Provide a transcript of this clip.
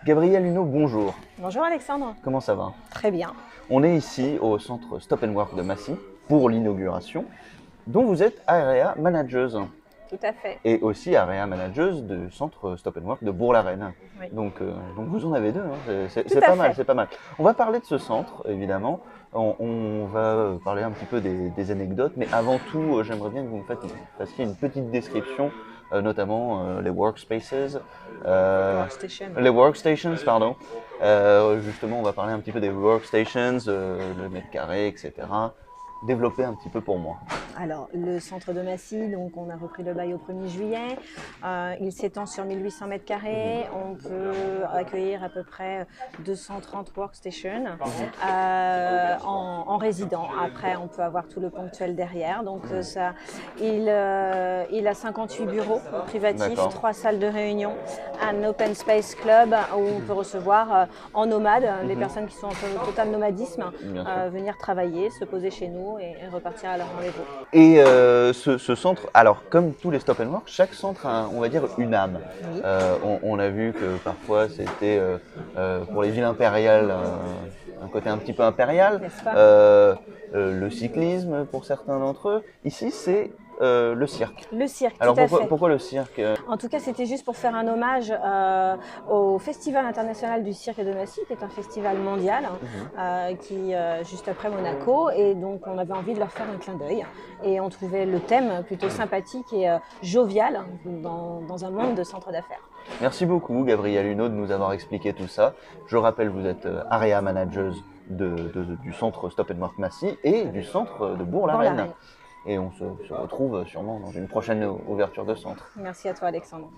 Gabrielle Huneau, bonjour. Bonjour Alexandre. Comment ça va? Très bien. On est ici au centre Stop & Work de Massy pour l'inauguration, dont vous êtes Area Manageuse. Tout à fait. Et aussi Area Manageuse du centre Stop & Work de Bourg-la-Reine. Oui. Donc vous en avez deux, hein. C'est Tout à pas fait. mal, c'est pas mal. On va parler de ce centre, évidemment. On va parler un petit peu des anecdotes, mais avant tout, j'aimerais bien que vous me fassiez une petite description, notamment les workspaces, les workstations, pardon. Justement, on va parler un petit peu des workstations, le mètre carré, etc. Développer un petit peu pour moi. Alors, le centre de Massy, donc on a repris le bail au 1er juillet. Il s'étend sur 1800 mètres carrés. On peut accueillir à peu près 230 workstations en résident. Après, on peut avoir tout le ponctuel derrière. Donc, il a 58 bureaux privatifs, 3 salles de réunion, un open space club où on peut recevoir en nomade les personnes qui sont en total nomadisme, venir travailler, se poser chez nous et repartir à leur rendez-vous. Et ce centre, alors comme tous les Stop & Work, chaque centre a, on va dire, une âme. Oui. On a vu que parfois c'était pour les villes impériales un côté un petit peu impérial, le cyclisme pour certains d'entre eux. Ici c'est le cirque. Le cirque, alors tout à fait. Pourquoi le cirque? En tout cas, c'était juste pour faire un hommage au Festival international du cirque de Massy, qui est un festival mondial, qui juste après Monaco. Et donc, on avait envie de leur faire un clin d'œil. Et on trouvait le thème plutôt sympathique et jovial dans un monde de centres d'affaires. Merci beaucoup, Gabrielle Huneau, de nous avoir expliqué tout ça. Je rappelle, vous êtes Area Manageuse du centre Stop & Work Massy et du centre de Bourg-la-Reine. Et on se retrouve sûrement dans une prochaine ouverture de centre. Merci à toi, Alexandre.